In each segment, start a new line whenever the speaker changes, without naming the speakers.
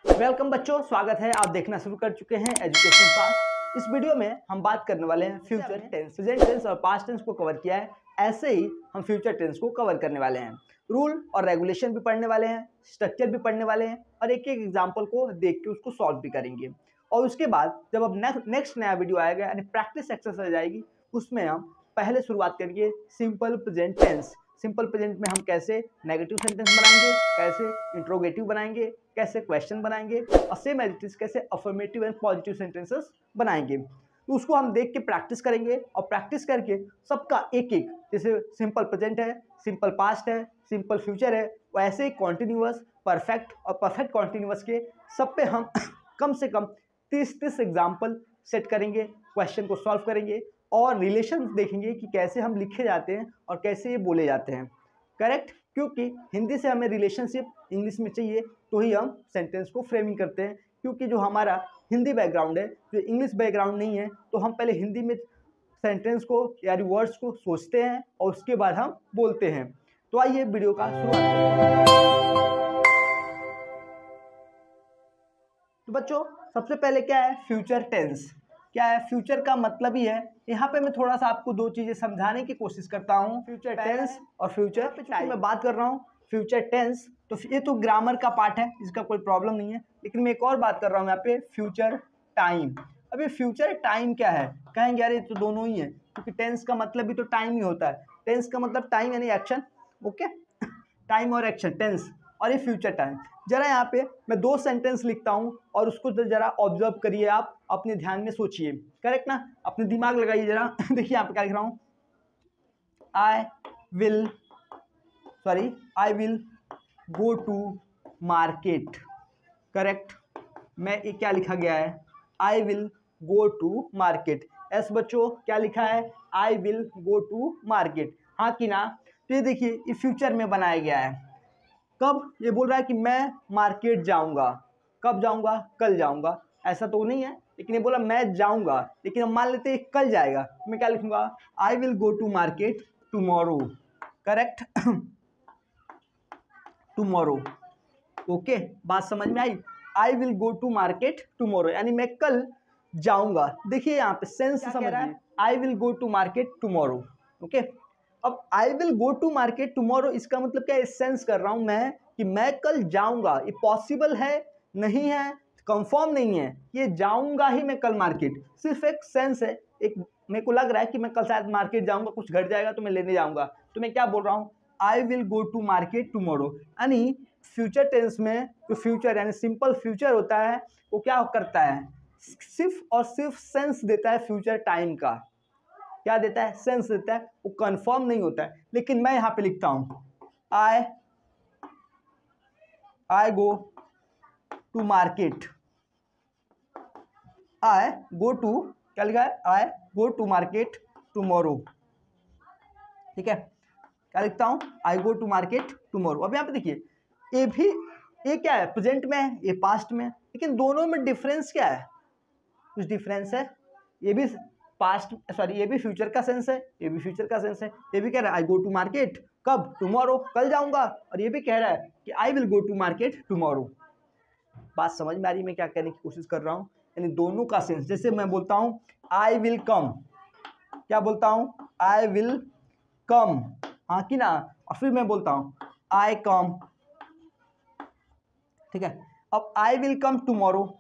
Welcome बच्चों, स्वागत है। आप देखना शुरू कर चुके हैं एजुकेशन पास। इस वीडियो में हम बात करने वाले हैं फ्यूचर टेंस, प्रेजेंट टेंस और पास्ट टेंस को कवर किया है। ऐसे ही हम फ्यूचर टेंस को कवर करने वाले हैं। रूल और रेगुलेशन भी पढ़ने वाले हैं, स्ट्रक्चर भी पढ़ने वाले हैं और एक एक एग्जाम्पल को देख के उसको सॉल्व भी करेंगे। और उसके बाद जब अब नेक्स्ट नया वीडियो आएगा यानी प्रैक्टिस एक्सरसाइज आएगी, उसमें हम पहले शुरुआत करेंगे simple present tense. Simple present में हम कैसे नेगेटिव सेंटेंस बनाएंगे, कैसे इंट्रोगेटिव बनाएंगे, कैसे क्वेश्चन बनाएंगे और सेम एज इट इज कैसे अफर्मेटिव एंड पॉजिटिव सेंटेंसेस बनाएंगे। तो उसको हम देख के प्रैक्टिस करेंगे और प्रैक्टिस करके सबका एक एक, जैसे सिंपल प्रेजेंट है, सिंपल पास्ट है, सिंपल फ्यूचर है, वैसे ही कॉन्टिन्यूअस, परफेक्ट और परफेक्ट कॉन्टिन्यूअस के सब पे हम कम से कम 30 एग्जाम्पल सेट करेंगे, क्वेश्चन को सॉल्व करेंगे और रिलेशन देखेंगे कि कैसे हम लिखे जाते हैं और कैसे ये बोले जाते हैं। करेक्ट? क्योंकि हिंदी से हमें रिलेशनशिप इंग्लिश में चाहिए तो ही हम सेंटेंस को फ्रेमिंग करते हैं। क्योंकि जो हमारा हिंदी बैकग्राउंड है, जो इंग्लिश बैकग्राउंड नहीं है, तो हम पहले हिंदी में सेंटेंस को यानी वर्ड्स को सोचते हैं और उसके बाद हम बोलते हैं। तो आइए वीडियो का शुरुआत करते हैं। तो बच्चों, सबसे पहले क्या है फ्यूचर टेंस? क्या है? फ्यूचर का मतलब ही है, यहाँ पे मैं थोड़ा सा आपको दो चीजें समझाने की कोशिश करता हूँ। फ्यूचर टेंस और फ्यूचर टाइम मैं बात कर रहा हूँ। फ्यूचर टेंस तो ये तो ग्रामर का पार्ट है, इसका कोई प्रॉब्लम नहीं है, लेकिन मैं एक और बात कर रहा हूँ यहाँ पे फ्यूचर टाइम। अब ये फ्यूचर टाइम क्या है? कहेंगे यार ये तो दोनों ही है, क्योंकि टेंस का मतलब भी तो टाइम ही होता है। टेंस का मतलब टाइम यानी एक्शन, ओके, टाइम और एक्शन, टेंस और ये फ्यूचर टाइम। जरा यहाँ पे मैं दो सेंटेंस लिखता हूँ और उसको जरा ऑब्जर्व करिए, आप अपने ध्यान में सोचिए। करेक्ट ना? अपने दिमाग लगाइए जरा। देखिए यहाँ पे क्या लिख रहा हूँ, I will go to market. Correct? मैं ये क्या लिखा गया है, I will go to market. एस बच्चों क्या लिखा है, I will go to market, हाँ कि ना? तो ये देखिए ये फ्यूचर में बनाया गया है। कब? ये बोल रहा है कि मैं मार्केट जाऊंगा। कब जाऊंगा? कल जाऊंगा। ऐसा तो नहीं है, लेकिन ये बोला मैं जाऊंगा, लेकिन हम मान लेते हैं कल जाएगा। मैं क्या लिखूंगा, I will go to market tomorrow. Correct? Tomorrow. Okay, बात समझ में आई? I will go to market tomorrow यानी मैं कल जाऊंगा। देखिए यहाँ पे सेंस समझिए, I will go to market tomorrow. Okay, अब I will go to market tomorrow, इसका मतलब क्या है? सेंस कर रहा हूं मैं कि मैं कल जाऊंगा। ये पॉसिबल है नहीं है, कंफर्म नहीं है, ये जाऊंगा ही मैं कल मार्केट, सिर्फ एक सेंस है। एक मेरे को लग रहा है कि मैं कल शायद मार्केट जाऊंगा, कुछ घट जाएगा तो मैं लेने जाऊंगा। तो मैं क्या बोल रहा हूँ, I will go to market tomorrow. यानी फ्यूचर टेंस में जो फ्यूचर यानी सिंपल फ्यूचर होता है, वो क्या करता है, सिर्फ और सिर्फ सेंस देता है फ्यूचर टाइम का। क्या देता है? सेंस देता है, वो कंफर्म नहीं होता है। लेकिन मैं यहां पे लिखता हूं I go to market. I go to, क्या लिखा है, I go to market tomorrow. ठीक है, क्या लिखता हूं, I go to market tomorrow. अब यहां पे देखिए ये भी, ये क्या है, प्रेजेंट में है, ये पास्ट में, लेकिन दोनों में डिफरेंस क्या है? कुछ डिफरेंस है। ये भी पास्ट, सॉरी ये भी फ्यूचर का सेंस है, ये भी फ्यूचर का सेंस है। ये भी कह रहा है आई गो टू मार्केट कब, टुमारो, कल जाऊंगा, और ये भी कह रहा है कि I will go to market tomorrow. बात समझ में आ रही, मैं क्या कहने की कोशिश कर रहा हूँ? यानी दोनों का सेंस। जैसे मैं बोलता हूँ आई विल कम, क्या बोलता हूँ, आई विल कम, हाँ कि ना? और फिर मैं बोलता हूँ आई कम। ठीक है, अब आई विल कम टुमारो,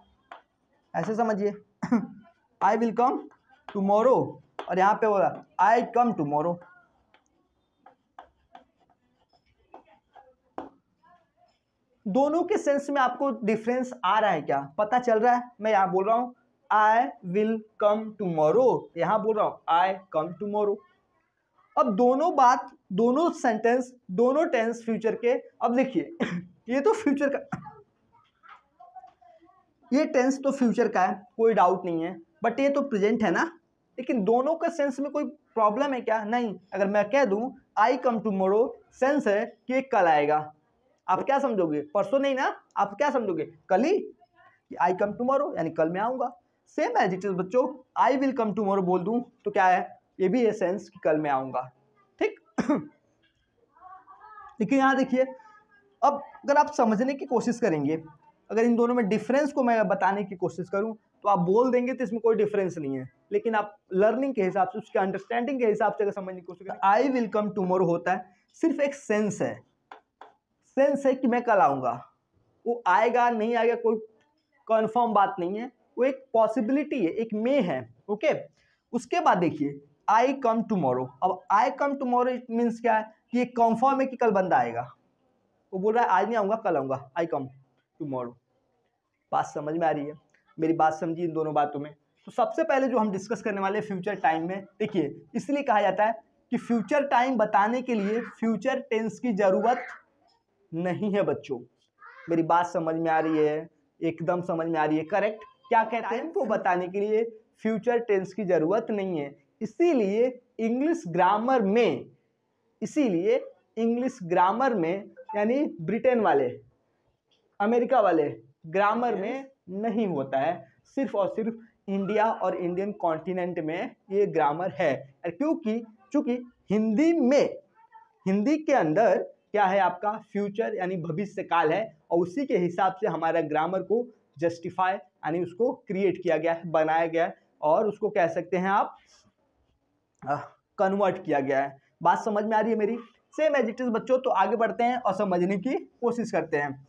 ऐसे समझिए। आई विल कम टुमारो, और यहां पे बोला आई कम टुमारो। दोनों के सेंस में आपको डिफरेंस आ रहा है क्या, पता चल रहा है? मैं यहां बोल रहा हूं आई विल कम टुमारो, यहां बोल रहा हूं आई कम टुमारो। अब दोनों बात, दोनों सेंटेंस, दोनों टेंस फ्यूचर के। अब देखिए ये तो फ्यूचर का, ये टेंस तो फ्यूचर का है, कोई डाउट नहीं है, बट ये तो प्रेजेंट है ना। लेकिन दोनों का सेंस में कोई प्रॉब्लम है क्या? नहीं। अगर मैं कह दूं आई कम टुमारो, सेंस है कि ये कल आएगा। आप क्या समझोगे? परसों नहीं ना, आप क्या समझोगे? कल ही। आई कम टुमारो यानी कल मैं आऊंगा। सेम एज इट इज बच्चों, आई विल कम टुमारो बोल दूं तो क्या है, ये भी है सेंस कि कल मैं आऊंगा। ठीक। लेकिन यहां देखिए, अब अगर आप समझने की कोशिश करेंगे अगर इन दोनों में डिफरेंस को मैं बताने की कोशिश करूं तो आप बोल देंगे तो इसमें कोई डिफरेंस नहीं है, लेकिन आप लर्निंग के हिसाब से, उसके अंडरस्टैंडिंग के हिसाब से अगर समझने की कोशिश करें, आई विल कम टुमारो होता है सिर्फ एक सेंस है कि मैं कल आऊंगा। वो आएगा नहीं आएगा कोई कंफर्म बात नहीं है, वो एक पॉसिबिलिटी है, एक मे है। ओके, उसके बाद देखिए आई कम टुमारो। अब आई कम टुमारो इट मीन्स क्या है कि ये कंफर्म है कि कल बंदा आएगा। वो बोल रहा है आज नहीं आऊंगा कल आऊंगा, आई कम टुमारो। बात समझ में आ रही है? मेरी बात समझी इन दोनों बातों में? तो सबसे पहले जो हम डिस्कस करने वाले फ्यूचर टाइम में, देखिए इसलिए कहा जाता है कि फ्यूचर टाइम बताने के लिए फ्यूचर टेंस की जरूरत नहीं है बच्चों। मेरी बात समझ में आ रही है? एकदम समझ में आ रही है, करेक्ट। क्या कहते हैं, को बताने के लिए फ्यूचर टेंस की जरूरत नहीं है। इसीलिए इंग्लिश ग्रामर में यानी ब्रिटेन वाले, अमेरिका वाले ग्रामर में नहीं होता है, सिर्फ और सिर्फ इंडिया और इंडियन कॉन्टिनेंट में ये ग्रामर है। क्योंकि हिंदी के अंदर क्या है आपका फ्यूचर यानी भविष्य काल है, और उसी के हिसाब से हमारा ग्रामर को जस्टिफाई यानी उसको क्रिएट किया गया है, बनाया गया है, और उसको कह सकते हैं आप कन्वर्ट किया गया है। बात समझ में आ रही है मेरी? सेम एज इट इज बच्चों। तो आगे बढ़ते हैं और समझने की कोशिश करते हैं।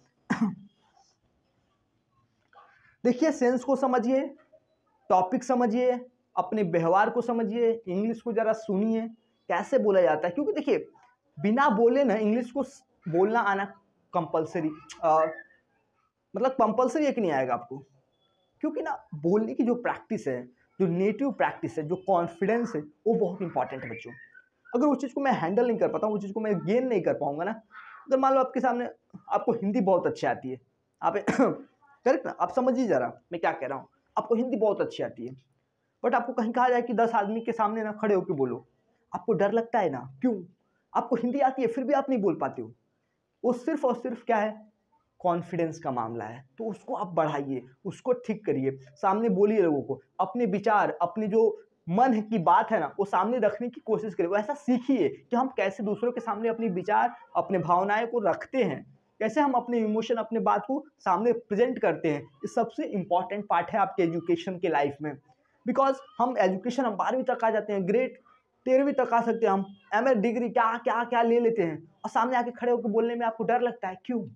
देखिए सेंस को समझिए, टॉपिक समझिए, अपने व्यवहार को समझिए, इंग्लिश को जरा सुनिए कैसे बोला जाता है। क्योंकि देखिए बिना बोले ना इंग्लिश को बोलना आना कंपलसरी, मतलब कंपलसरी एक नहीं आएगा आपको। क्योंकि ना बोलने की जो प्रैक्टिस है, जो नेटिव प्रैक्टिस है, जो कॉन्फिडेंस है, वो बहुत इंपॉर्टेंट है बच्चों। अगर उस चीज़ को मैं हैंडल नहीं कर पाता हूँ, उस चीज़ को मैं गेन नहीं कर पाऊंगा ना, अगर मान लो आपके सामने आपको हिंदी बहुत अच्छी आती है, आप करेक्ट ना, आप समझिए जरा मैं क्या कह रहा हूँ, आपको हिंदी बहुत अच्छी आती है, बट आपको कहीं कहा जाए कि 10 आदमी के सामने ना खड़े होकर बोलो, आपको डर लगता है ना। क्यों? आपको हिंदी आती है फिर भी आप नहीं बोल पाते हो। वो सिर्फ और सिर्फ क्या है, कॉन्फिडेंस का मामला है। तो उसको आप बढ़ाइए, उसको ठीक करिए, सामने बोलिए लोगों को, अपने विचार, अपनी जो मन की बात है ना वो सामने रखने की कोशिश करिए। वो ऐसा सीखिए कि हम कैसे दूसरों के सामने अपने विचार, अपने भावनाएं को रखते हैं, कैसे हम अपने इमोशन, अपने बात को सामने प्रेजेंट करते हैं। ये सबसे इंपॉर्टेंट पार्ट है आपके एजुकेशन के लाइफ में। बिकॉज हम एजुकेशन, हम 12वीं तक आ जाते हैं, ग्रेड 13वीं तक आ सकते हैं, हम एमए डिग्री क्या क्या क्या ले लेते हैं, और सामने आके खड़े होकर बोलने में आपको डर लगता है। क्यों?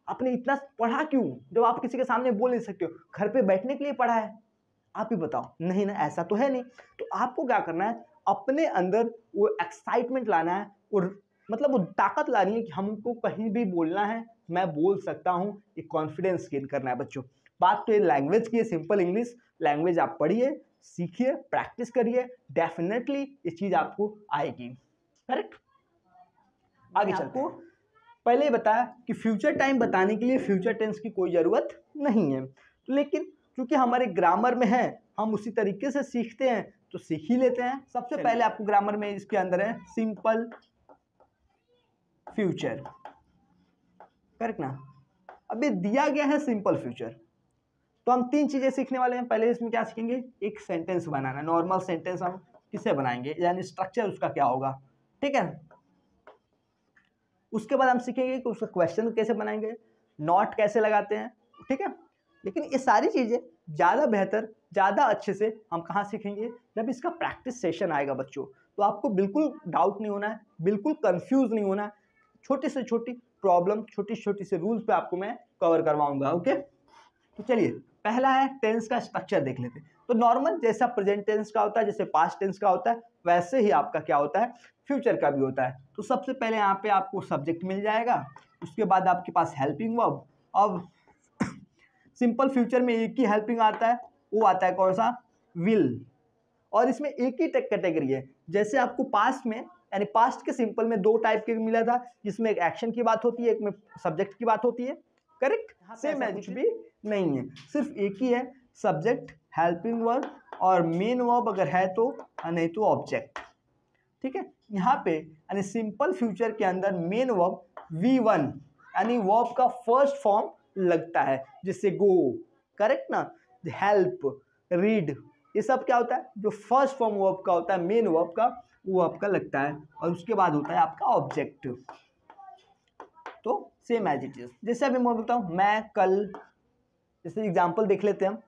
आपने इतना पढ़ा क्यों जब आप किसी के सामने बोल नहीं सकते हो? घर पे बैठने के लिए पढ़ा है? आप ही बताओ। नहीं ना, ऐसा तो है नहीं। तो आपको क्या करना है, अपने अंदर वो एक्साइटमेंट लाना है, और मतलब वो ताकत लानी है कि हमको कहीं भी बोलना है, मैं बोल सकता हूँ, ये कॉन्फिडेंस गेन करना है बच्चों। बात तो ये लैंग्वेज की है, सिंपल इंग्लिश लैंग्वेज आप पढ़िए, सीखिए, प्रैक्टिस करिए, डेफिनेटली ये चीज़ आपको आएगी। करेक्ट? आगे चलते हैं। पहले ही बताया कि फ्यूचर टाइम बताने के लिए फ्यूचर टेंस की कोई ज़रूरत नहीं है, लेकिन क्योंकि हमारे ग्रामर में है, हम उसी तरीके से सीखते हैं तो सीख ही लेते हैं। सबसे पहले आपको ग्रामर में इसके अंदर है सिंपल फ्यूचर, करेक्ट ना। अभी दिया गया है सिंपल फ्यूचर, तो हम 3 चीज़ें सीखने वाले हैं। पहले इसमें क्या सीखेंगे, एक सेंटेंस बनाना, नॉर्मल सेंटेंस हम किसे बनाएंगे, यानी स्ट्रक्चर उसका क्या होगा, ठीक है। उसके बाद हम सीखेंगे कि उसका क्वेश्चन कैसे बनाएंगे, नॉट कैसे लगाते हैं, ठीक है। लेकिन ये सारी चीज़ें ज़्यादा बेहतर, ज़्यादा अच्छे से हम कहाँ सीखेंगे, जब इसका प्रैक्टिस सेशन आएगा बच्चों। तो आपको बिल्कुल डाउट नहीं होना है, बिल्कुल कंफ्यूज नहीं होना है। छोटी से छोटी प्रॉब्लम, छोटी छोटी से रूल्स पे आपको मैं कवर करवाऊंगा। ओके, तो चलिए पहला है टेंस का स्ट्रक्चर देख लेते हैं। तो नॉर्मल जैसा प्रेजेंट टेंस का होता है, जैसे पास्ट टेंस का होता है, वैसे ही आपका क्या होता है, फ्यूचर का भी होता है। तो सबसे पहले यहाँ पे आपको सब्जेक्ट मिल जाएगा, उसके बाद आपके पास हेल्पिंग वर्ब। अब सिंपल फ्यूचर में एक ही हेल्पिंग आता है, वो आता है कौन सा, विल। और इसमें एक ही कैटेगरी है, जैसे आपको पास्ट में यानी पास्ट के सिंपल में 2 टाइप के मिला था, जिसमें एक एक्शन की बात होती है, एक में सब्जेक्ट की बात होती है, करेक्ट। सेम है, कुछ भी नहीं है, सिर्फ एक ही है, सब्जेक्ट, हेल्पिंग वर्ब और मेन वर्ब अगर है तो, नहीं तो ऑब्जेक्ट, ठीक है। यहाँ पे यानी सिंपल फ्यूचर के अंदर मेन वर्ब V1 यानी वर्ब का फर्स्ट फॉर्म लगता है, जिससे गो, करेक्ट ना, हेल्प, रीड, ये सब क्या होता है, जो फर्स्ट फॉर्म वर्ब का होता है, मेन वर्ब का, वो आपका लगता है, और उसके बाद होता है आपका ऑब्जेक्ट। तो सेम एज इट इज। जैसे अभी मैं बोलता हूँ मैं कल, जैसे एग्जाम्पल देख लेते हैं हम।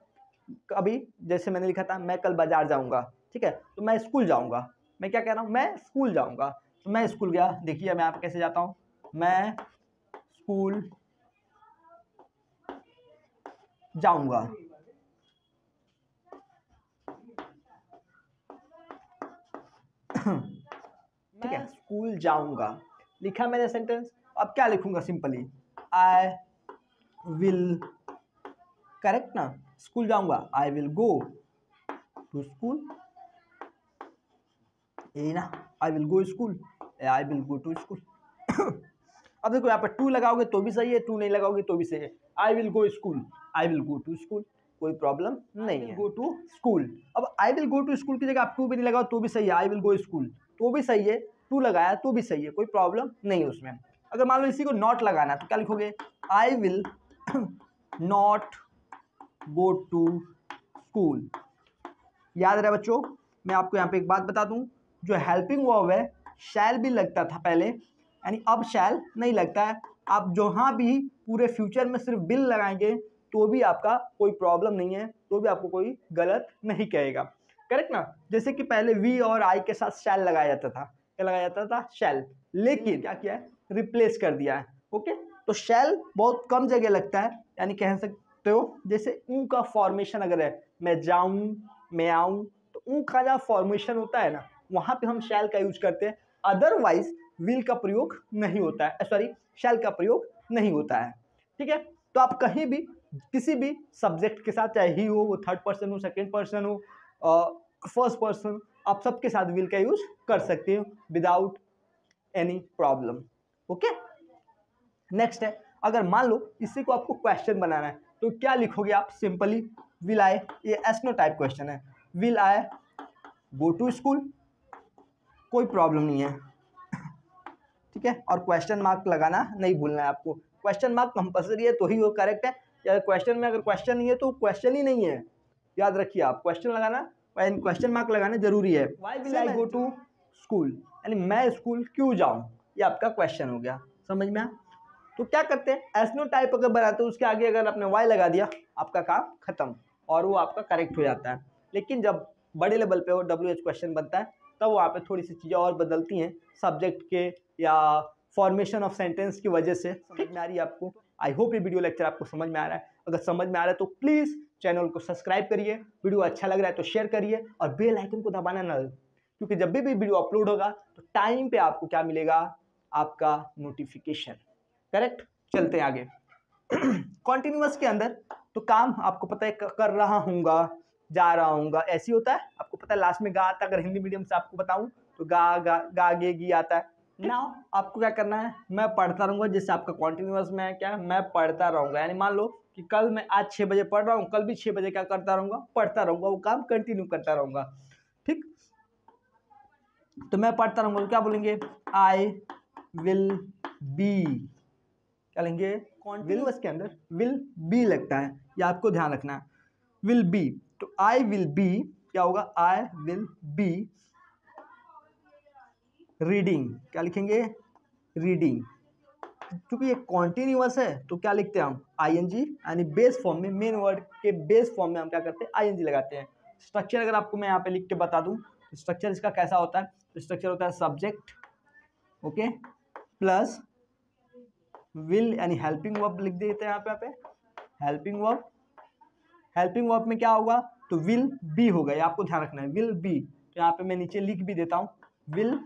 अभी जैसे मैंने लिखा था मैं कल बाजार जाऊंगा, ठीक है, तो मैं स्कूल जाऊंगा। मैं क्या कह रहा हूँ, मैं स्कूल जाऊंगा, तो मैं स्कूल गया। देखिए मैं यहाँ पे कैसे जाता हूँ, मैं स्कूल जाऊंगा। ठीक है, स्कूल जाऊंगा लिखा मैंने सेंटेंस। अब क्या लिखूंगा, सिंपली आई विल, करेक्ट ना, स्कूल जाऊंगा, I will go to school, यही ना, I will go school, I will go to school. अब देखो यहाँ पर टू लगाओगे तो भी सही है, टू नहीं लगाओगे तो भी सही है। I will go school, I will go to school, कोई प्रॉब्लम नहीं है। गो टू स्कूल, अब I will go to school की जगह आप टू भी नहीं लगाओ तो भी सही है, आई विल गो स्कूल तो भी सही है, टू लगाया तो भी सही है, कोई प्रॉब्लम नहीं है उसमें। अगर मान लो इसी को नॉट लगाना है तो क्या लिखोगे, I will not go to school. याद रहे बच्चों, मैं आपको यहाँ पे एक बात बता दूं, जो हेल्पिंग वर्ब है शैल भी लगता था पहले, यानी अब शैल नहीं लगता है। आप जहाँ भी पूरे फ्यूचर में सिर्फ विल लगाएंगे तो भी आपका कोई प्रॉब्लम नहीं है, तो भी आपको कोई गलत नहीं कहेगा, करेक्ट ना। जैसे कि पहले वी और आई के साथ शैल लगाया जाता था, क्या लगाया जाता था, शैल, लेकिन क्या किया है, रिप्लेस कर दिया है। ओके, तो शैल बहुत कम जगह लगता है, यानी कह सकते हो जैसे ऊ का फॉर्मेशन अगर है, मैं जाऊं, मैं आऊं, तो ऊ का जहाँ फॉर्मेशन होता है ना, वहां पे हम शैल का यूज करते हैं। अदरवाइज विल का प्रयोग नहीं होता है, सॉरी शैल का प्रयोग नहीं होता है, ठीक है। तो आप कहीं भी किसी भी सब्जेक्ट के साथ, चाहे ही हो, वो थर्ड पर्सन हो, सेकेंड पर्सन हो, फर्स्ट पर्सन, आप सबके साथ विल का यूज कर सकते हो without any problem. Okay, next है, अगर मान लो इसी को आपको क्वेश्चन बनाना है तो क्या लिखोगे आप, सिंपली विल आई, ये एस्नो टाइप क्वेश्चन है, will I go to school, कोई प्रॉब्लम नहीं है, ठीक है। और क्वेश्चन मार्क लगाना नहीं भूलना है आपको, क्वेश्चन मार्क कंपल्सरी है तो ही वो करेक्ट है, या क्वेश्चन में अगर क्वेश्चन नहीं है तो क्वेश्चन ही नहीं है, याद रखिए आप, क्वेश्चन लगाना, क्वेश्चन मार्क लगाना जरूरी है। Why will I go to school, यानी मैं स्कूल क्यों जाऊं, ये आपका क्वेश्चन हो गया, समझ में आया। तो क्या करते हैं, एस्नो टाइप अगर बनाते हो उसके आगे अगर आपने वाई लगा दिया, आपका काम खत्म और वो आपका करेक्ट हो जाता है। लेकिन जब बड़े लेवल पे वो WH क्वेश्चन बनता है तब वहाँ पे थोड़ी सी चीज़ें और बदलती हैं, सब्जेक्ट के या फॉर्मेशन ऑफ सेंटेंस की वजह से। समझ में आ रही है आपको? आई होप ये वीडियो लेक्चर आपको समझ में आ रहा है। अगर समझ में आ रहा है तो प्लीज़ चैनल को सब्सक्राइब करिए, वीडियो अच्छा लग रहा है तो शेयर करिए और बेल आइकन को दबाना ना, क्योंकि जब भी वीडियो अपलोड होगा तो टाइम पे आपको क्या मिलेगा, आपका नोटिफिकेशन, करेक्ट। चलते हैं आगे। कॉन्टिन्यूअस के अंदर तो काम आपको पता है, कर रहा हूँगा, जा रहा हूँगा, ऐसी होता है, आपको पता है। लास्ट में गा आता है, अगर हिंदी मीडियम से आपको बताऊँ तो गा गा गा गे गी आता है। नाउ आपको क्या करना है, मैं पढ़ता रहूँगा, जैसे आपका कॉन्टिन्यूअस में है क्या, मैं पढ़ता रहूँगा, यानी मान लो कि कल मैं आज 6 बजे पढ़ रहा हूँ, कल भी 6 बजे क्या करता रहूँगा, पढ़ता रहूँगा, वो काम कंटिन्यू करता रहूँगा, ठीक। तो मैं पढ़ता रहूँगा तो क्या बोलेंगे, आई विल बी, क्या लेंगे, कॉन्टिन्यूअस के अंदर विल बी लगता है, ये आपको ध्यान रखना है, विल बी। तो आई विल बी क्या होगा, आई विल बी रीडिंग, क्या लिखेंगे, रीडिंग। क्योंकि ये कॉन्टिन्यूअस है तो क्या लिखते हैं हम, आईएनजी, यानी बेस फॉर्म में, मेन वर्ड के बेस फॉर्म में हम क्या करते हैं, आईएनजी लगाते हैं। स्ट्रक्चर अगर आपको मैं यहाँ पे लिख के बता दूं तो स्ट्रक्चर इसका कैसा होता है, तो स्ट्रक्चर होता है सब्जेक्ट, ओके, प्लस विल, यानी हेल्पिंग वर्ब लिख देते हैं यहाँ पे हेल्पिंग वर्ब। हेल्पिंग वर्ब में क्या होगा, तो विल बी होगा, ये आपको ध्यान रखना है, विल बी। तो यहाँ पे मैं नीचे लिख भी देता हूँ, विल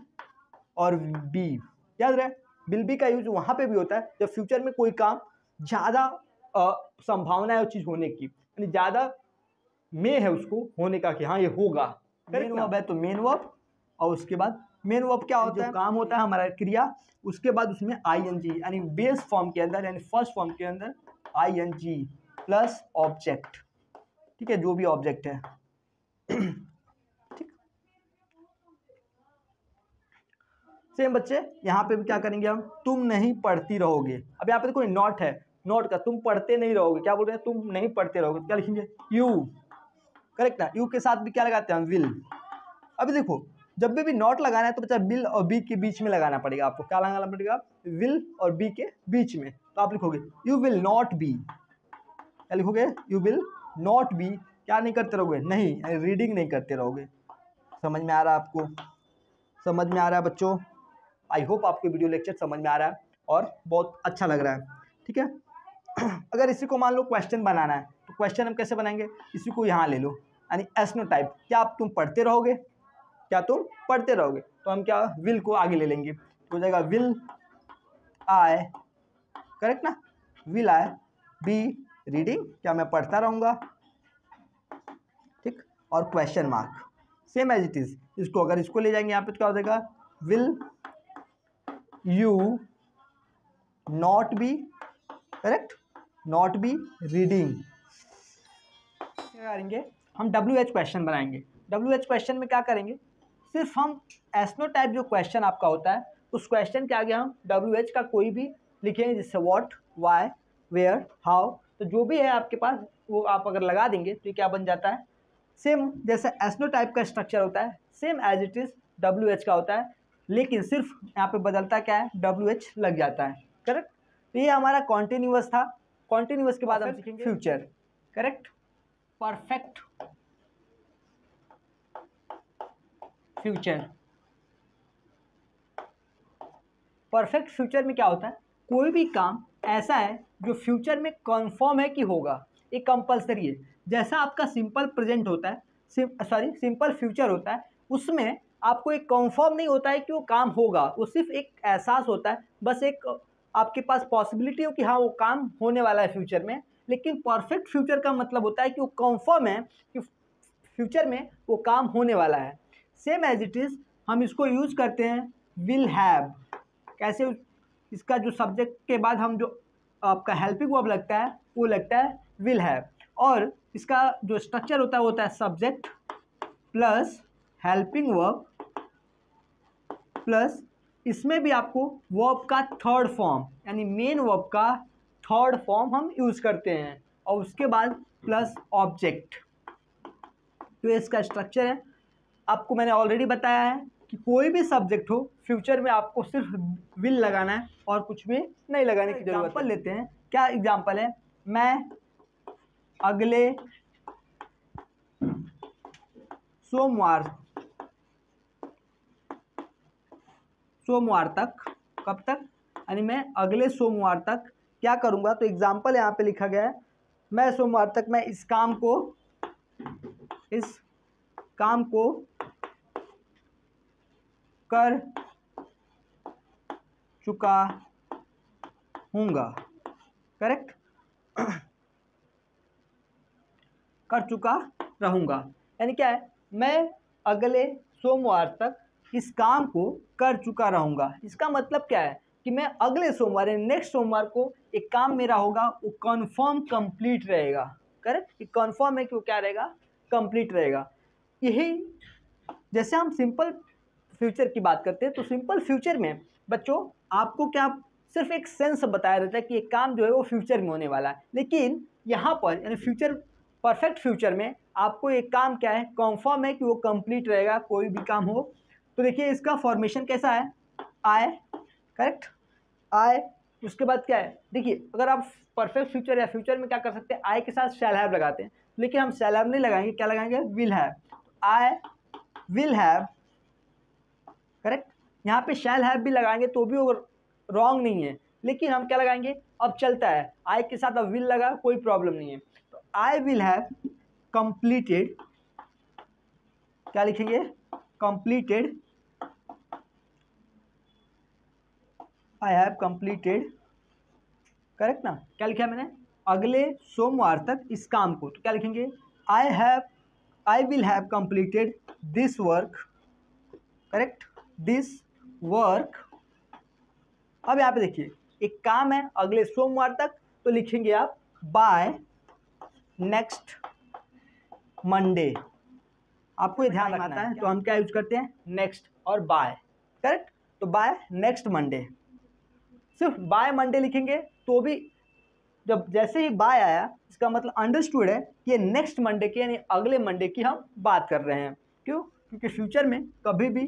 और बी, याद रहे। विल बी का यूज वहाँ पे भी होता है जब फ्यूचर में कोई काम ज़्यादा संभावना है उस चीज़ होने की, यानी ज़्यादा में है उसको होने का कि हाँ ये होगा। मेन वर्ब है तो मेन वर्ब, और उसके बाद मेन वर्ब क्या होता है, काम होता है हमारा क्रिया, उसके बाद उसमें आईएनजी, यानी बेस फॉर्म के अंदर, यानी फर्स्ट फॉर्म के अंदर आईएनजी प्लस ऑब्जेक्ट, ठीक है, जो भी ऑब्जेक्ट है, ठीक। सेम बच्चे यहाँ पे भी क्या करेंगे हम, तुम नहीं पढ़ती रहोगे। अब यहाँ पे कोई नॉट है, नॉट का तुम पढ़ते नहीं रहोगे, क्या बोल रहे हैं, तुम नहीं पढ़ते रहोगे, क्या लिखेंगे, यू, करेक्ट ना। यू के साथ भी क्या लगाते हैं हम, विल। अभी देखो जब भी नॉट लगाना है तो बच्चा विल और बी के बीच में लगाना पड़ेगा आपको, क्या लगाना पड़ेगा, विल और बी के बीच में। तो आप लिखोगे यू विल नॉट बी, क्या लिखोगे, यू विल नॉट बी, क्या नहीं करते रहोगे, नहीं रीडिंग नहीं करते रहोगे। समझ में आ रहा है आपको, समझ में आ रहा है बच्चों? आई होप आपको वीडियो लेक्चर समझ में आ रहा है और बहुत अच्छा लग रहा है, ठीक है। अगर इसी को मान लो क्वेश्चन बनाना है तो क्वेश्चन हम कैसे बनाएंगे, इसी को यहाँ ले लो, यानी एस्नो टाइप, क्या आप तुम पढ़ते रहोगे, क्या तुम पढ़ते रहोगे, तो हम क्या विल को आगे ले लेंगे, तो हो जाएगा विल आई, करेक्ट ना, विल आई बी रीडिंग, क्या मैं पढ़ता रहूँगा, ठीक, और question mark same as it is, इसको अगर इसको ले जाएंगे यहाँ पे तो क्या हो जाएगा, will you not be, correct, not be reading. क्या करेंगे हम, WH क्वेश्चन बनाएंगे। WH क्वेश्चन में क्या करेंगे, सिर्फ हम एस्नो टाइप जो क्वेश्चन आपका होता है उस क्वेश्चन के आगे हम WH का कोई भी लिखेंगे, जैसे व्हाट, व्हाई, वेयर, हाउ, तो जो भी है आपके पास वो आप अगर लगा देंगे तो ये क्या बन जाता है, सेम जैसे एस्नो टाइप का स्ट्रक्चर होता है same as it is WH का होता है, लेकिन सिर्फ यहाँ पे बदलता क्या है, WH लग जाता है, करेक्ट। तो ये हमारा कॉन्टिन्यूअस था। कॉन्टिन्यूअस के बाद हम सीखेंगे future, correct, perfect future. Perfect future में क्या होता है, कोई भी काम ऐसा है जो फ्यूचर में कंफर्म है कि होगा, ये कंपलसरी है। जैसा आपका सिंपल प्रेजेंट होता है, सिंपल फ्यूचर होता है, उसमें आपको एक कंफर्म नहीं होता है कि वो काम होगा, वो सिर्फ एक एहसास होता है, बस एक आपके पास पॉसिबिलिटी हो कि हाँ वो काम होने वाला है फ्यूचर में। लेकिन परफेक्ट फ्यूचर का मतलब होता है कि वो कंफर्म है कि फ्यूचर में वो काम होने वाला है। सेम एज इट इज़ हम इसको यूज़ करते हैं विल हैव, कैसे, इसका जो सब्जेक्ट के बाद हम जो आपका हेल्पिंग वर्ब लगता है वो लगता है विल हैव, और इसका जो स्ट्रक्चर होता है वो होता है subject plus helping verb plus इसमें भी आपको वर्ब का थर्ड फॉर्म यानी मेन वर्ब का थर्ड फॉर्म हम यूज़ करते हैं, और उसके बाद प्लस ऑब्जेक्ट। तो ये इसका स्ट्रक्चर है। आपको मैंने ऑलरेडी बताया है कि कोई भी सब्जेक्ट हो फ्यूचर में आपको सिर्फ विल लगाना है और कुछ भी नहीं लगाने की जरूरत है। लेते हैं, क्या एग्जांपल है, मैं अगले सोमवार तक, कब तक, यानी मैं अगले सोमवार तक क्या करूंगा, तो एग्जांपल यहाँ पे लिखा गया है, मैं सोमवार तक मैं इस काम को कर चुका हूँगा, करेक्ट, कर चुका रहूँगा, यानी क्या है, मैं अगले सोमवार तक इस काम को कर चुका रहूँगा। इसका मतलब क्या है कि मैं अगले सोमवार यानी नेक्स्ट सोमवार को एक काम मेरा होगा वो कंफर्म कंप्लीट रहेगा, करेक्ट, कि कंफर्म है कि वो क्या रहेगा, कंप्लीट रहेगा। यही जैसे हम सिंपल फ्यूचर की बात करते हैं तो सिंपल फ्यूचर में बच्चों आपको क्या सिर्फ एक सेंस बताया रहता है कि एक काम जो है वो फ्यूचर में होने वाला है, लेकिन यहाँ पर यानी फ्यूचर, परफेक्ट फ्यूचर में आपको एक काम क्या है, कंफर्म है कि वो कंप्लीट रहेगा, कोई भी काम हो। तो देखिए इसका फॉर्मेशन कैसा है, आई, करेक्ट, आई, उसके बाद क्या है, देखिए अगर आप परफेक्ट फ्यूचर या फ्यूचर में क्या कर सकते हैं, आई के साथ शैल हैव लगाते हैं, लेकिन हम शैल हैव नहीं लगाएंगे, क्या लगाएंगे, will have, I will have, correct. यहाँ पे शैल हैव भी लगाएंगे तो भी रॉन्ग नहीं है, लेकिन हम क्या लगाएंगे, अब चलता है आई के साथ अब विल लगा, कोई प्रॉब्लम नहीं है। तो आई विल हैव कंप्लीटेड, क्या लिखेंगे, completed, I have completed, correct ना, क्या लिखा है मैंने, अगले सोमवार तक इस काम को, तो क्या लिखेंगे, I will have completed this work, correct, this work. अब यहाँ पे देखिए एक काम है अगले सोमवार तक, तो लिखेंगे आप बाय नेक्स्ट मंडे। आपको ये ध्यान रखना है, तो हम क्या यूज करते हैं, नेक्स्ट और बाय, करेक्ट, तो बाय नेक्स्ट मंडे, सिर्फ बाय मंडे लिखेंगे तो भी जब जैसे ही बाय आया इसका मतलब अंडरस्टूड है कि ये नेक्स्ट मंडे की यानी अगले मंडे की हम बात कर रहे हैं। क्यों, क्योंकि फ्यूचर में कभी भी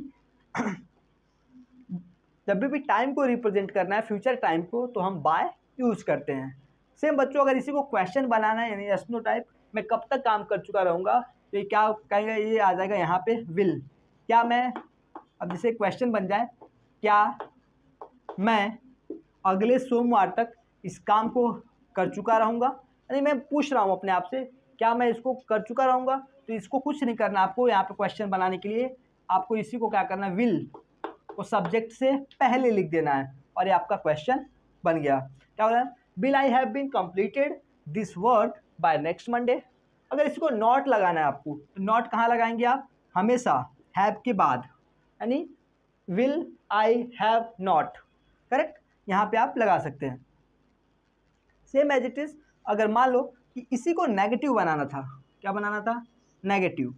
जब भी टाइम को रिप्रेजेंट करना है, फ्यूचर टाइम को, तो हम बाय यूज़ करते हैं। सेम बच्चों, अगर इसी को क्वेश्चन बनाना है यानी यस नो टाइप, मैं कब तक काम कर चुका रहूँगा, तो ये क्या कहेगा, ये आ जाएगा यहाँ पे विल। क्या मैं, अब जैसे क्वेश्चन बन जाए, क्या मैं अगले सोमवार तक इस काम को कर चुका रहूँगा, यानी मैं पूछ रहा हूँ अपने आप से क्या मैं इसको कर चुका रहूँगा। तो इसको कुछ नहीं करना आपको, यहाँ पे क्वेश्चन बनाने के लिए आपको इसी को क्या करना है, विल को सब्जेक्ट से पहले लिख देना है और ये आपका क्वेश्चन बन गया। क्या हो रहा है, will I have been completed this work by next Monday. अगर इसको नॉट लगाना है आपको, तो नॉट कहाँ लगाएंगे आप, हमेशा हैव के बाद, यानी will I have not, correct, यहाँ पे आप लगा सकते हैं। सेम एज इट इज, अगर मान लो कि इसी को नेगेटिव बनाना था, क्या बनाना था, नेगेटिव,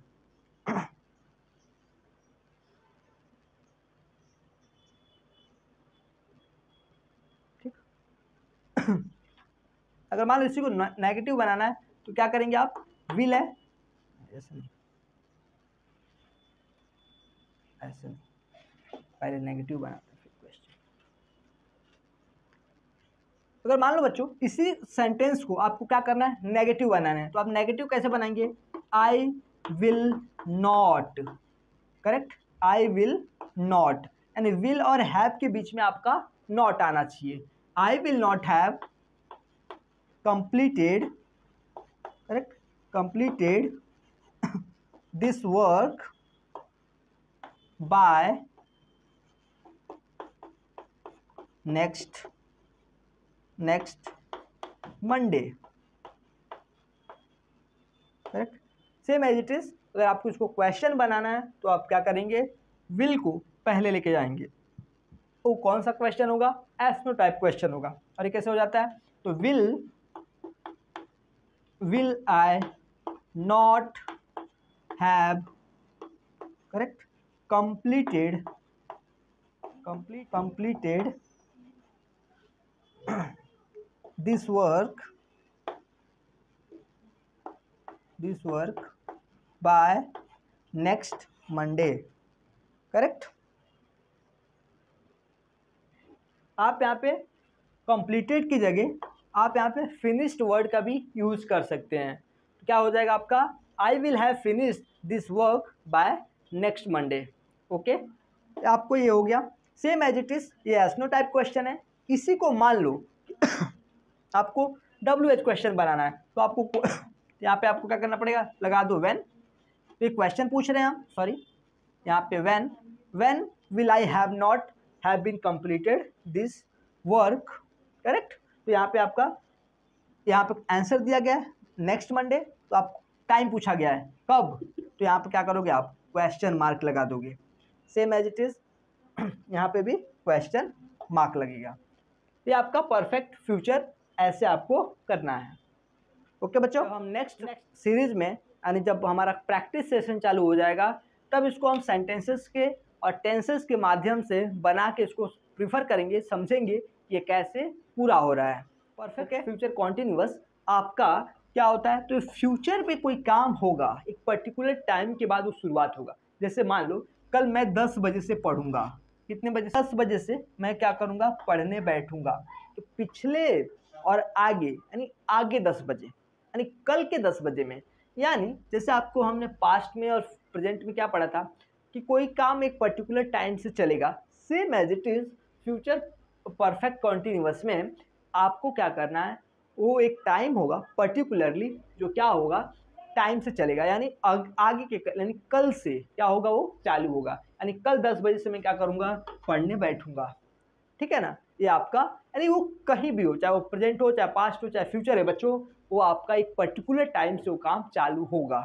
ठीक अगर मान लो इसी को नेगेटिव बनाना है तो क्या करेंगे आप, विल है, ऐसे नहीं, ऐसे नहीं, पहले नेगेटिव बनाते हैं फिर क्वेश्चन। अगर मान लो बच्चों इसी सेंटेंस को आपको क्या करना है, नेगेटिव बनाना है, तो आप नेगेटिव कैसे बनाएंगे, I will not, correct, I will not, यानी विल और हैव के बीच में आपका नॉट आना चाहिए। I will not have completed, correct, completed this work by next Monday, correct. Same as it is, अगर आपको इसको क्वेश्चन बनाना है तो आप क्या करेंगे, विल को पहले लेके जाएंगे। तो कौन सा क्वेश्चन होगा, एस नो टाइप क्वेश्चन होगा। और ये कैसे हो जाता है, तो will I not have, correct, completed this work by next Monday, correct. आप यहाँ पे completed की जगह आप यहाँ पे finished वर्ड का भी यूज कर सकते हैं। तो क्या हो जाएगा आपका, I will have finished this work by next Monday, okay. आपको ये हो गया। सेम एज इट इज, ये एस नो टाइप क्वेश्चन है। इसी को मान लो आपको WH क्वेश्चन बनाना है, तो आपको यहाँ पे आपको क्या करना पड़ेगा, लगा दो व्हेन। तो ये क्वेश्चन पूछ रहे हैं हम, सॉरी, यहाँ पे when will I have not have been completed this work, correct. तो यहाँ पे आपका, यहाँ पे आंसर दिया गया है नेक्स्ट मंडे, तो आपको टाइम पूछा गया है कब, तो यहाँ पे क्या करोगे आप, क्वेश्चन मार्क लगा दोगे। सेम एज इट इज, यहाँ पे भी क्वेश्चन मार्क लगेगा। ये आपका परफेक्ट फ्यूचर ऐसे आपको करना है, ओके बच्चों। हम नेक्स्ट सीरीज में, यानी जब हमारा प्रैक्टिस सेशन चालू हो जाएगा, तब इसको हम सेंटेंसेस के और टेंसेस के माध्यम से बना के इसको प्रीफर करेंगे, समझेंगे ये कैसे पूरा हो रहा है। परफेक्ट है फ्यूचर कॉन्टिन्यूअस आपका क्या होता है, तो फ्यूचर पे कोई काम होगा, एक पर्टिकुलर टाइम के बाद वो शुरुआत होगा। जैसे मान लो कल मैं 10 बजे से पढ़ूंगा, कितने बजे, 10 बजे से मैं क्या करूंगा, पढ़ने बैठूंगा। तो पिछले और आगे, यानी आगे 10 बजे, यानी कल के 10 बजे में, यानी जैसे आपको हमने पास्ट में और प्रेजेंट में क्या पढ़ा था कि कोई काम एक पर्टिकुलर टाइम से चलेगा। Same as it is future perfect continuous में आपको क्या करना है, वो एक टाइम होगा पर्टिकुलरली जो क्या होगा, टाइम से चलेगा, यानी आगे के, यानी कल से क्या होगा, वो चालू होगा। यानी कल 10 बजे से मैं क्या करूँगा, पढ़ने बैठूंगा, ठीक है ना। ये आपका, यानी वो कहीं भी हो, चाहे वो प्रेजेंट हो, चाहे पास्ट हो, चाहे फ्यूचर है बच्चों, वो आपका एक पर्टिकुलर टाइम से वो काम चालू होगा,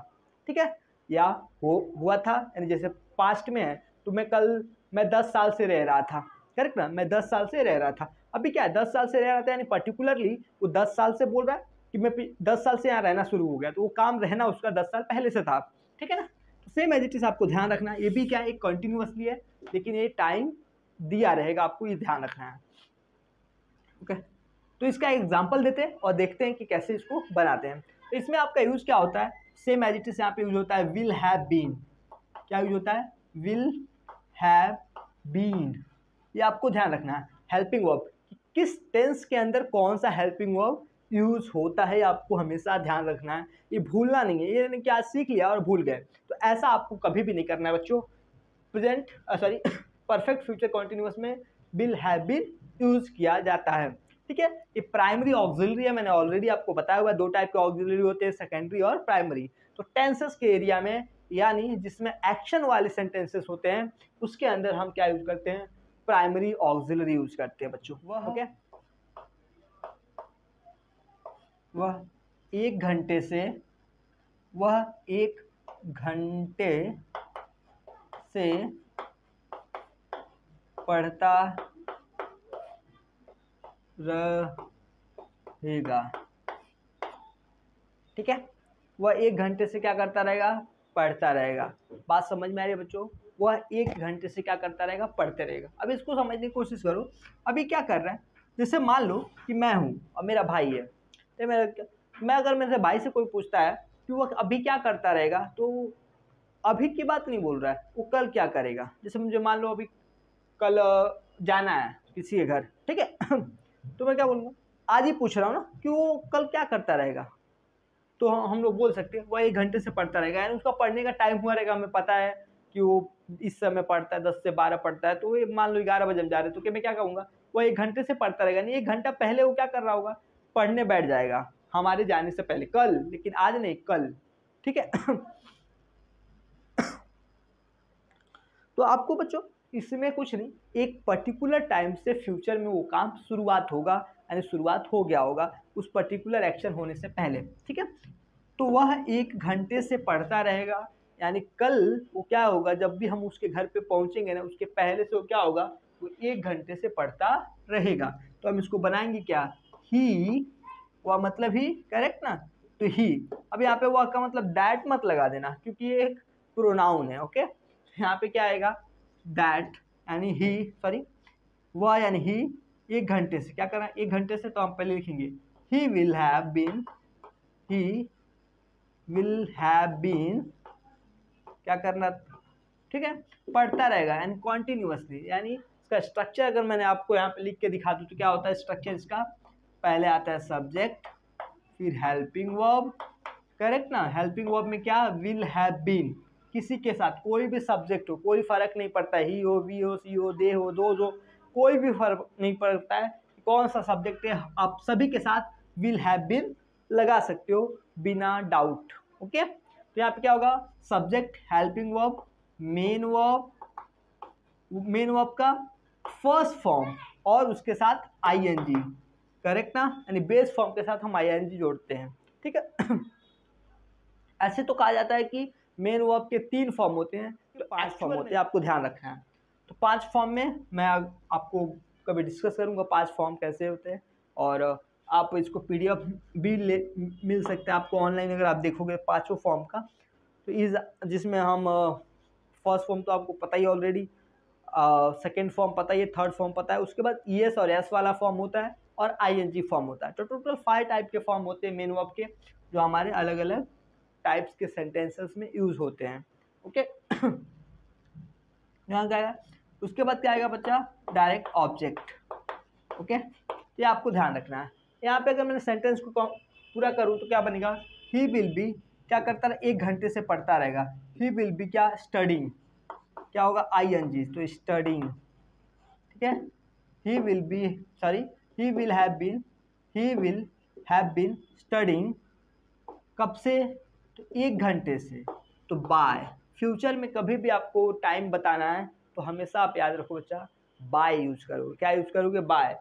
ठीक है। या हुआ था, यानी जैसे पास्ट में है तो मैं 10 साल से रह रहा था, करेक्ट ना, मैं 10 साल से रह रहा था। अभी क्या है, 10 साल से रह रहा था, यानी पर्टिकुलरली वो 10 साल से बोल रहा है कि मैं 10 साल से यहाँ रहना शुरू हो गया, तो वो काम रहना उसका 10 साल पहले से था, ठीक है ना। तो सेम एज इट इज आपको ध्यान रखना है, ये भी क्या है, एक कंटिन्यूअसली है, लेकिन ये टाइम दिया रहेगा, आपको ये ध्यान रखना है, ओके। तो इसका एग्जाम्पल देते हैं और देखते हैं कि कैसे इसको बनाते हैं। तो इसमें आपका यूज क्या होता है, सेम एज इट इज यहाँ पे यूज होता है विल हैव बीन। क्या यूज होता है, विल हैव बीन, ये आपको ध्यान रखना है। हेल्पिंग वर्ब, किस टेंस के अंदर कौन सा हेल्पिंग वर्ब यूज होता है, आपको हमेशा ध्यान रखना है, ये भूलना नहीं है। ये नहीं कि आज सीख लिया और भूल गए, तो ऐसा आपको कभी भी नहीं करना है बच्चों। Present sorry perfect future continuous में विल हैव बीन यूज किया जाता है। ठीक है, ये प्राइमरी ऑक्सिलरी है, मैंने ऑलरेडी आपको बताया हुआ, दो टाइप के ऑक्सिलरी होते हैं, सेकेंडरी और प्राइमरी। तो टेंसेस के एरिया में, यानी जिसमें एक्शन वाले सेंटेंसेस होते हैं, उसके अंदर हम क्या यूज करते हैं, प्राइमरी ऑक्सिलरी यूज करते हैं बच्चों। ओके, वह एक घंटे से पढ़ता रहेगा। ठीक है, वह 1 घंटे से क्या करता रहेगा, पढ़ता रहेगा। बात समझ में आ रही है बच्चों, वह 1 घंटे से क्या करता रहेगा, पढ़ते रहेगा। अब इसको समझने की कोशिश करो, अभी क्या कर रहा है, जैसे मान लो कि मैं हूँ और मेरा भाई है, तो मैं अगर मेरे भाई से कोई पूछता है कि वह अभी क्या करता रहेगा, तो अभी की बात नहीं बोल रहा है, वो कल क्या करेगा। जैसे मुझे मान लो अभी कल जाना है किसी के घर, ठीक है तो मैं क्या बोलूँगा, आज ही पूछ रहा हूँ ना कि वो कल क्या करता रहेगा, तो हम लोग बोल सकते हैं वह 1 घंटे से पढ़ता रहेगा, यानी उसका पढ़ने का टाइम हुआ रहेगा, हमें पता है कि वो इस समय पढ़ता है, 10 से 12 पढ़ता है, तो ये मान लो 11 बजे हम जा रहे हैं, तो क्या मैं क्या कहूँगा, वह 1 घंटे से पढ़ता रहेगा। नहीं, 1 घंटा पहले वो क्या कर रहा होगा, पढ़ने बैठ जाएगा हमारे जाने से पहले, कल, लेकिन आज नहीं, कल। ठीक है तो आपको बच्चों इसमें कुछ नहीं, एक पर्टिकुलर टाइम से फ्यूचर में वो काम शुरुआत होगा, यानी शुरुआत हो गया होगा उस पर्टिकुलर एक्शन होने से पहले। ठीक है, तो वह 1 घंटे से पढ़ता रहेगा, यानी कल वो क्या होगा, जब भी हम उसके घर पे पहुंचेंगे ना, उसके पहले से वो क्या होगा, वो 1 घंटे से पढ़ता रहेगा। तो हम इसको बनाएंगे क्या, ही, वह मतलब ही, करेक्ट ना, तो ही। अब यहाँ पे वह का मतलब दैट मत लगा देना, क्योंकि ये एक प्रोनाउन है। ओके, यहाँ पे क्या आएगा, दैट, यानी ही, सॉरी वह यानी ही 1 घंटे से क्या करना है, 1 घंटे से, तो हम पहले लिखेंगे ही विल हैव बीन क्या करना, ठीक है, पढ़ता रहेगा, यानी कॉन्टिन्यूअसली। यानी इसका स्ट्रक्चर अगर मैंने आपको यहाँ पे लिख के दिखा दूँ तो क्या होता है स्ट्रक्चर इसका, पहले आता है सब्जेक्ट, फिर हेल्पिंग वर्ब, करेक्ट ना। हेल्पिंग वर्ब में क्या, विल हैव बीन, किसी के साथ कोई भी सब्जेक्ट हो, कोई फर्क नहीं पड़ता, ही हो, वी हो, सी हो, दे हो, दो हो, कोई भी फर्क नहीं पड़ता है कौन सा सब्जेक्ट है, आप सभी के साथ विल हैव बीन लगा सकते हो बिना डाउट। ओके, तो यहाँ पे क्या होगा, subject, helping verb, main verb का फर्स्ट फॉर्म और उसके साथ आईएनजी, करेक्ट ना, यानी बेस फॉर्म के साथ हम आईएनजी जोड़ते हैं। ठीक है ऐसे तो कहा जाता है कि मेन वर्ब के 3 फॉर्म होते हैं, तो 5 फॉर्म होते हैं, आपको ध्यान रखना है। तो 5 फॉर्म में मैं आपको कभी डिस्कस करूंगा 5 फॉर्म कैसे होते हैं, और आप इसको पीडीएफ भी मिल सकता है आपको ऑनलाइन, अगर आप देखोगे 5 फॉर्म का। तो इस जिसमें हम फर्स्ट फॉर्म तो आपको पता ही ऑलरेडी, सेकेंड फॉर्म पता ही है, थर्ड फॉर्म पता है, उसके बाद ईएस और एस वाला फॉर्म होता है और आईएनजी फॉर्म होता है। तो टोटल 5 टाइप के फॉर्म होते हैं मेन वर्ब के, जो हमारे अलग अलग टाइप्स के सेंटेंसेस में यूज होते हैं। ओके यहाँ क्या आएगा, उसके बाद क्या आएगा बच्चा, डायरेक्ट ऑब्जेक्ट। ओके, ये आपको ध्यान रखना है। यहाँ पे अगर मैंने सेंटेंस को पूरा करूँ तो क्या बनेगा, ही विल बी क्या करता है, 1 घंटे से पढ़ता रहेगा, ही विल बी क्या, स्टडिंग, क्या होगा, आईएनजी, तो स्टडिंग। ठीक है, he will be, sorry he will have been studying, कब से, तो 1 घंटे से। तो बाय, फ्यूचर में कभी भी आपको टाइम बताना है तो हमेशा आप याद रखो बच्चा, बाय यूज करोगे। क्या यूज करोगे, बाय।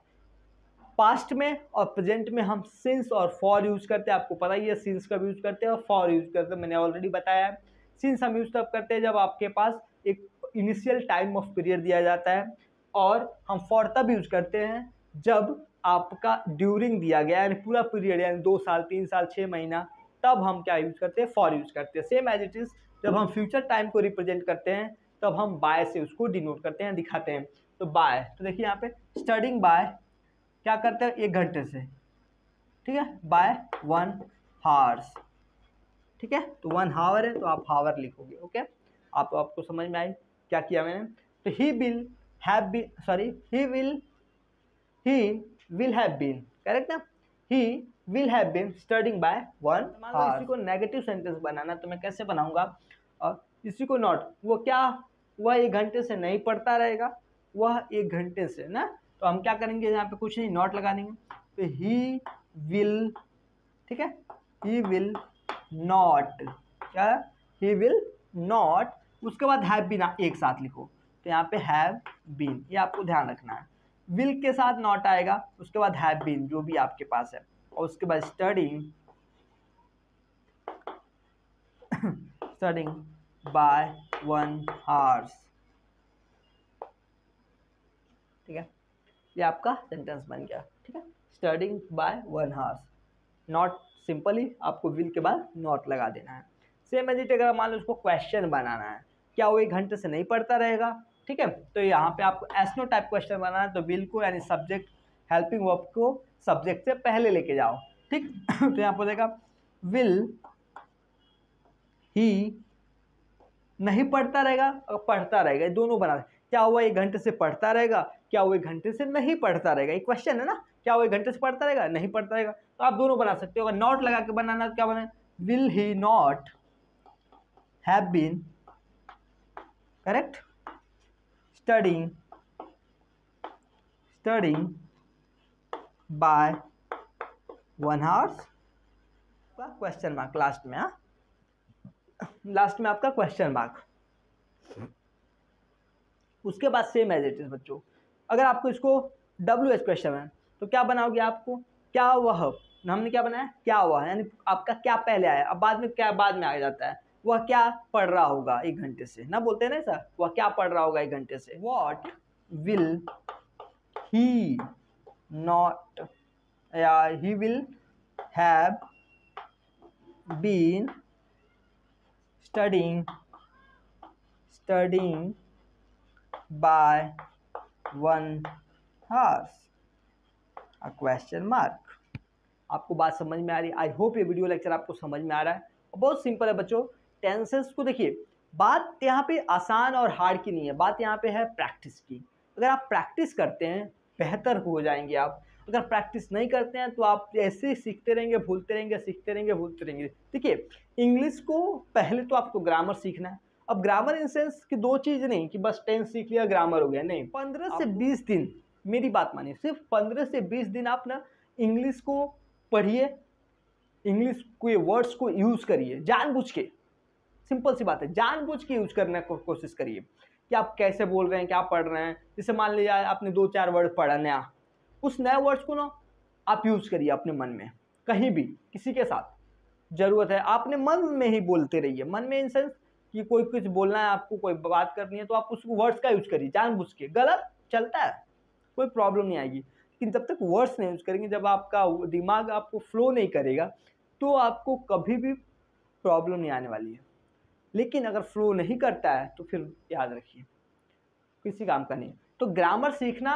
पास्ट में और प्रेजेंट में हम सिंस और फॉर यूज करते हैं, आपको पता ही है सिंस कब यूज करते हैं और फॉर यूज करते हैं, मैंने ऑलरेडी बताया है। सिंस हम यूज तब करते हैं जब आपके पास एक इनिशियल टाइम ऑफ पीरियड दिया जाता है, और हम फॉर तब यूज करते हैं जब आपका ड्यूरिंग दिया गया, यानी पूरा पीरियड, यानी 2 साल, 3 साल, 6 महीना, तब हम क्या यूज करते हैं, फॉर यूज करते हैं। सेम एज इट इज जब हम फ्यूचर टाइम को रिप्रेजेंट करते हैं तब हम बाय से उसको डिनोट करते हैं, दिखाते हैं। तो बाय, तो देखिए यहाँ पे स्टडिंग बाय क्या करते हैं, 1 घंटे से, ठीक है, बाय 1 हावर्स। ठीक है, तो 1 हावर है तो आप हावर लिखोगे। ओके, आपको समझ में आई क्या किया मैंने। तो he will will have been, correct ना, he will have been studying by 1 hour. इसी को नेगेटिव सेंटेंस बनाना तो मैं कैसे बनाऊंगा, और इसी को नॉट, वो क्या, वह 1 घंटे से नहीं पढ़ता रहेगा, वह 1 घंटे से ना, तो हम क्या करेंगे यहाँ पे कुछ नहीं, नॉट लगा देंगे, तो ही विल, ठीक है, ही विल नॉट, क्या, ही विल नॉट, उसके बाद हैव बीन एक साथ लिखो, तो यहाँ पे हैव बीन, ये आपको ध्यान रखना है, विल के साथ नॉट आएगा, उसके बाद हैव बीन जो भी आपके पास है, और उसके बाद स्टडिंग स्टडिंग बाय 1 आवर्स, ठीक है, ये आपका सेंटेंस बन गया, ठीक है, studying by 1 hours, not simply आपको विल के बाद नॉट लगा देना है। सेम एज इट, अगर मान लो उसको क्वेश्चन बनाना है, क्या वो 1 घंटे से नहीं पढ़ता रहेगा, ठीक है, तो यहाँ पे आपको एस्नो टाइप क्वेश्चन बनाना है, तो विल को यानी सब्जेक्ट हेल्पिंग वर्ब को सब्जेक्ट से पहले लेके जाओ, ठीक तो यहाँ पर देगा विल ही नहीं पढ़ता रहेगा और पढ़ता रहेगा, ये दोनों बना, क्या वो 1 घंटे से पढ़ता रहेगा, क्या वो 1 घंटे से नहीं पढ़ता रहेगा, एक क्वेश्चन है ना, क्या वो 1 घंटे से पढ़ता रहेगा, नहीं पढ़ता रहेगा, तो आप दोनों बना सकते हो। अगर नॉट लगा के बनाना तो क्या बने, will he not have been, correct, studying by 1 hours, question mark last में, लास्ट में आपका क्वेश्चन मार्क। उसके बाद सेम एज इट इज बच्चों, अगर आपको इसको WH क्वेश्चन है तो क्या बनाओगे, आपको क्या वह, हमने क्या बनाया, क्या वह, यानी आपका क्या पहले आया, अब बाद में क्या बाद में आ जाता है, वह क्या पढ़ रहा होगा 1 घंटे से ना, बोलते हैं ना सर, वह क्या पढ़ रहा होगा 1 घंटे से, व्हाट विल ही नॉट, या he will have been studying by 1 hours, a question mark. आपको बात समझ में आ रही है, आई होप ये वीडियो लेक्चर आपको समझ में आ रहा है, बहुत सिंपल है बच्चों। टेंसेस को देखिए, बात यहाँ पे आसान और हार्ड की नहीं है, बात यहाँ पे है प्रैक्टिस की। अगर आप प्रैक्टिस करते हैं बेहतर हो जाएंगे आप, अगर प्रैक्टिस नहीं करते हैं तो आप ऐसे ही सीखते रहेंगे, भूलते रहेंगे, सीखते रहेंगे, भूलते रहेंगे। देखिए, इंग्लिश को पहले तो आपको ग्रामर सीखना है। अब ग्रामर इन सेंस की 2 चीज़ नहीं कि बस टेंस सीख लिया ग्रामर हो गया, नहीं, 15 से 20 दिन, मेरी बात मानिए, सिर्फ 15 से 20 दिन आप ना इंग्लिश को पढ़िए, इंग्लिश के वर्ड्स को यूज़ करिए जानबूझ के, सिंपल सी बात है, जानबूझ के यूज करने को कोशिश करिए कि आप कैसे बोल रहे हैं, क्या पढ़ रहे हैं। जैसे मान लीजिए आपने 2-4 वर्ड पढ़ा नया, उस नए वर्ड्स को ना आप यूज़ करिए अपने मन में, कहीं भी किसी के साथ ज़रूरत है आपने मन में ही बोलते रहिए, मन में इन सेंस कि कोई कुछ बोलना है आपको, कोई बात करनी है तो आप उस वर्ड्स का यूज़ करिए जानबूझ के। गलत चलता है, कोई प्रॉब्लम नहीं आएगी, लेकिन जब तक वर्ड्स नहीं यूज़ करेंगे, जब आपका दिमाग आपको फ्लो नहीं करेगा तो आपको कभी भी प्रॉब्लम नहीं आने वाली है। लेकिन अगर फ्लो नहीं करता है तो फिर याद रखिए किसी काम का नहीं। तो ग्रामर सीखना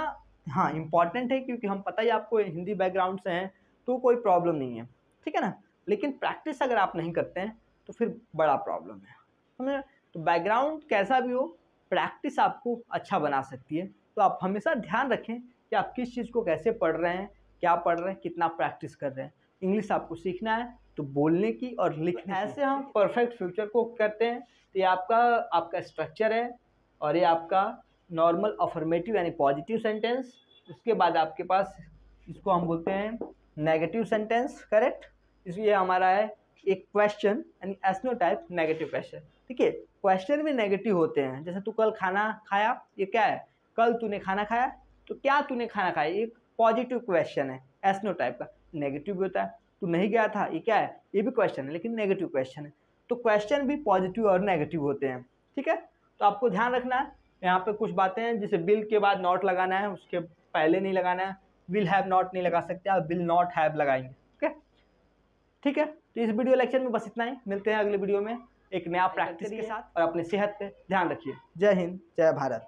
हाँ इम्पॉर्टेंट है, क्योंकि हम पता ही आपको हिंदी बैकग्राउंड से हैं तो कोई प्रॉब्लम नहीं है, ठीक है ना। लेकिन प्रैक्टिस अगर आप नहीं करते हैं तो फिर बड़ा प्रॉब्लम है, समझे। तो बैकग्राउंड कैसा भी हो, प्रैक्टिस आपको अच्छा बना सकती है। तो आप हमेशा ध्यान रखें कि आप किस चीज़ को कैसे पढ़ रहे हैं, क्या पढ़ रहे हैं, कितना प्रैक्टिस कर रहे हैं। इंग्लिश आपको सीखना है तो बोलने की और लिखने की, ऐसे हम परफेक्ट फ्यूचर को करते हैं। तो ये आपका स्ट्रक्चर है, और ये आपका नॉर्मल अफर्मेटिव यानी पॉजिटिव सेंटेंस। उसके बाद आपके पास इसको हम बोलते हैं नेगेटिव सेंटेंस, करेक्ट। इसलिए हमारा है एक क्वेश्चन यानी एस्नो टाइप नेगेटिव क्वेश्चन, ठीक है। क्वेश्चन भी नेगेटिव होते हैं, जैसे तू कल खाना खाया, ये क्या है, कल तूने खाना खाया, तो क्या तूने खाना खाया, एक पॉजिटिव क्वेश्चन है एस्नो टाइप का। नेगेटिव भी होता है, तू नहीं गया था, ये क्या है, ये भी क्वेश्चन है लेकिन नेगेटिव क्वेश्चन है। तो क्वेश्चन भी पॉजिटिव और नेगेटिव होते हैं, ठीक है। तो आपको ध्यान रखना है, यहाँ पे कुछ बातें हैं, जैसे विल के बाद नॉट लगाना है, उसके पहले नहीं लगाना है। विल हैव नॉट नहीं लगा सकते, आप विल नॉट हैव लगाएंगे, ठीक है। तो इस वीडियो लेक्चर में बस इतना ही, मिलते हैं अगले वीडियो में एक नया प्रैक्टिस के साथ, और अपनी सेहत पे ध्यान रखिए। जय हिंद, जय भारत।